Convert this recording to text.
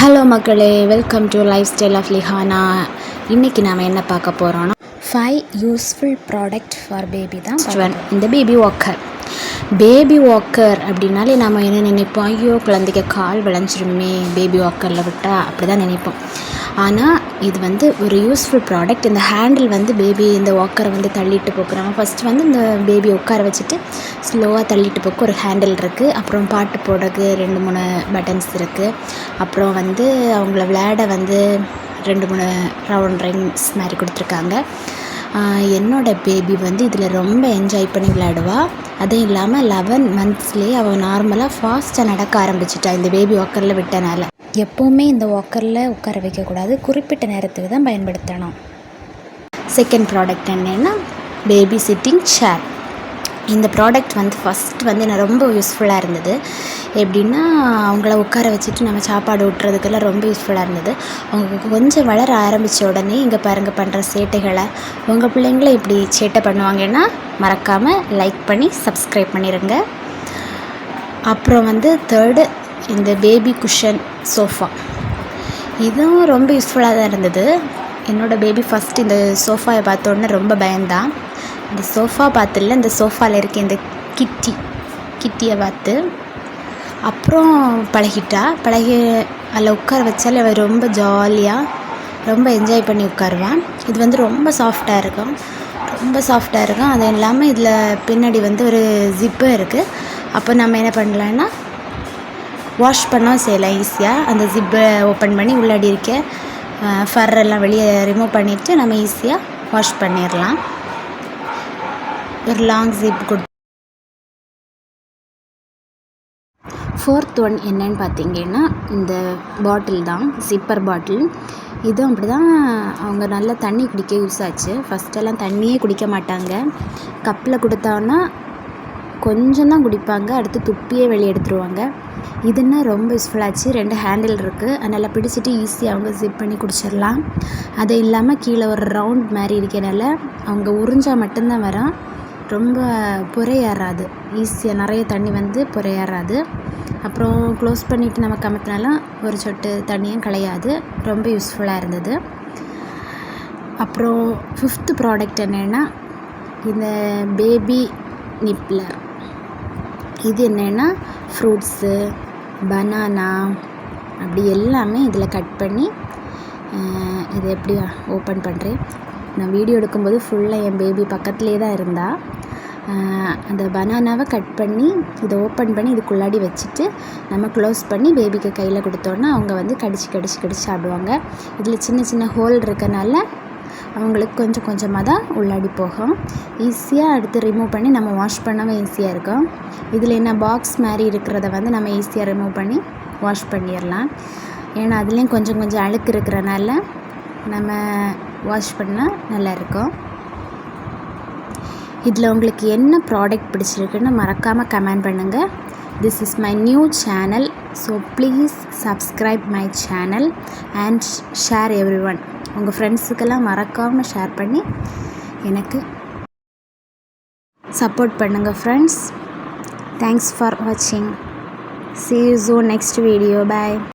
Hello மக்களே, welcome to lifestyle of Lihana. இன்றைக்கி நாம் என்ன பார்க்க போகிறோன்னா 5 யூஸ்ஃபுல் ப்ராடக்ட் ஃபார் பேபி தான். இந்த பேபி வாக்கர் அப்படின்னாலே நம்ம என்ன நினைப்போம், ஐயோ குழந்தைக்கு கால் விளைஞ்சிருமே பேபி வாக்கரில் விட்டால் அப்படி தான் நினைப்போம். ஆனால் இது ஒரு யூஸ்ஃபுல் ப்ராடக்ட். இந்த ஹேண்டில் பேபி இந்த வாக்கரை தள்ளிட்டு போக்குறாங்க. ஃபஸ்ட்டு இந்த பேபி உட்கார வச்சுட்டு ஸ்லோவாக தள்ளிட்டு போக்கு ஒரு ஹேண்டில் இருக்குது. அப்புறம் பாட்டு போடுறதுக்கு 2-3 பட்டன்ஸ் இருக்குது. அப்புறம் அவங்கள விளையாட 2-3 ரவுண்ட் ரிங்ஸ் மாதிரி கொடுத்துருக்காங்க. என்னோடய பேபி இதில் ரொம்ப என்ஜாய் பண்ணி விளையாடுவாள். அதுவும் இல்லாமல் 11 மந்த்ஸ்லேயே அவள் நார்மலாக ஃபாஸ்ட்டாக நடக்க ஆரம்பிச்சிட்டா இந்த பேபி வாக்கரில் விட்டனால. எப்போவுமே இந்த வாக்கரில் உட்கார வைக்கக்கூடாது, குறிப்பிட்ட நேரத்துக்கு தான் பயன்படுத்தணும். செகண்ட் ப்ராடக்ட் என்னென்னா பேபி சிட்டிங் சேர். இந்த ப்ராடக்ட் ஃபஸ்ட் எனக்கு ரொம்ப யூஸ்ஃபுல்லாக இருந்தது. எப்படின்னா அவங்கள உட்கார வச்சுட்டு நம்ம சாப்பாடு ஊட்டுறதுக்கெல்லாம் ரொம்ப யூஸ்ஃபுல்லாக இருந்தது. அவங்க கொஞ்சம் வளர ஆரம்பித்த உடனே இங்கே பாருங்கள் பண்ணுற சேட்டைகளை. உங்கள் பிள்ளைங்களும் இப்படி சேட்டை பண்ணுவாங்கன்னா மறக்காமல் லைக் பண்ணி சப்ஸ்கிரைப் பண்ணிடுங்க. அப்புறம் தேர்டு இந்த பேபி குஷன் சோஃபா. இதுவும் ரொம்ப யூஸ்ஃபுல்லாக தான் இருந்தது. என்னோடய பேபி ஃபஸ்ட்டு இந்த சோஃபாவை பார்த்தோன்னே ரொம்ப பயந்தான். இந்த சோஃபா பார்த்துல இந்த சோஃபாவில் இருக்க இந்த கிட்டியை பார்த்து அப்புறம் பழகி அதில் உட்கார வச்சாலே அவள் ரொம்ப ஜாலியாக ரொம்ப என்ஜாய் பண்ணி உட்காருவான். இது ரொம்ப சாஃப்டாக இருக்கும். அது இல்லாமல் இதில் பின்னாடி ஒரு ஜிப்பும் இருக்குது. அப்போ நம்ம என்ன பண்ணலான்னா வாஷ் பண்ணவும் செய்யலாம் ஈஸியாக. அந்த ஜிப்பை ஓப்பன் பண்ணி உள்ளாடி இருக்க ஃபர்ரெல்லாம் வெளியே ரிமூவ் பண்ணிவிட்டு நம்ம ஈஸியாக வாஷ் பண்ணிடலாம். ஒரு லாங் ஜிப் கொடு. ஃபோர்த் ஒன் என்னன்னு பார்த்தீங்கன்னா இந்த பாட்டில் தான், ஜிப்பர் பாட்டில். இதுவும் அப்படி தான். அவங்க நல்லா தண்ணி குடிக்க யூஸ் ஆச்சு. ஃபஸ்ட்டெல்லாம் தண்ணியே குடிக்க மாட்டாங்க. கப்பில் கொடுத்தோன்னா கொஞ்சம் தான் குடிப்பாங்க, அடுத்து துப்பியே வெளியே எடுத்துருவாங்க. இதுன்னா ரொம்ப யூஸ்ஃபுல்லாச்சு. 2 ஹேண்டில் இருக்குது, அதனால் பிடிச்சிட்டு ஈஸியாக அவங்க ஜிப் பண்ணி குடிச்சிடலாம். அது இல்லாமல் கீழே ஒரு ரவுண்ட் மாதிரி இருக்கனால அவங்க உறிஞ்சால் மட்டும்தான் வரும். ரொம்ப புறையேறாது, ஈஸியாக நிறைய தண்ணி புறையேறாது. அப்புறம் க்ளோஸ் பண்ணிவிட்டு நம்ம கமத்தினாலும் ஒரு சொட்டு தண்ணியும் களையாது. ரொம்ப யூஸ்ஃபுல்லாக இருந்தது. அப்புறம் 5th ப்ராடக்ட் என்னென்னா இந்த பேபி நிப்ளர். இது என்னென்னா ஃப்ரூட்ஸு, பனானா அப்படி எல்லாமே இதில் கட் பண்ணி இதை எப்படி ஓப்பன் பண்ணுறேன். நான் வீடியோ எடுக்கும்போது ஃபுல்லாக என் பேபி பக்கத்துலேயே தான் இருந்தாள். அந்த பனானாவை கட் பண்ணி இதை ஓப்பன் பண்ணி இதுக்குள்ளாடி வச்சுட்டு நம்ம க்ளோஸ் பண்ணி பேபிக்கு கையில் கொடுத்தோன்னா அவங்க கடிச்சு சாப்பிடுவாங்க. இதில் சின்ன சின்ன ஹோல் இருக்கனால அவங்களுக்கு கொஞ்சம் கொஞ்சமாக தான் உள்ளாடி போகும். ஈஸியாக அடுத்து ரிமூவ் பண்ணி நம்ம வாஷ் பண்ணவும் ஈஸியாக இருக்கும். இதில் என்ன பாக்ஸ் மாதிரி இருக்கிறத நம்ம ஈஸியாக ரிமூவ் பண்ணி வாஷ் பண்ணிடலாம். ஏன்னா அதுலேயும் கொஞ்சம் கொஞ்சம் அழுக்கு இருக்கிறனால நம்ம வாஷ் பண்ணால் நல்லாயிருக்கும். இதில் உங்களுக்கு என்ன ப்ராடக்ட் பிடிச்சிருக்குன்னு மறக்காமல் கமெண்ட் பண்ணுங்கள். This is my new channel, so please subscribe my channel and share everyone. உங்கள் ஃப்ரெண்ட்ஸுக்கெல்லாம் மறக்காமல் ஷேர் பண்ணி எனக்கு சப்போர்ட் பண்ணுங்கள் ஃப்ரெண்ட்ஸ். தேங்க்ஸ் ஃபார் வாட்சிங். See you soon next video. Bye.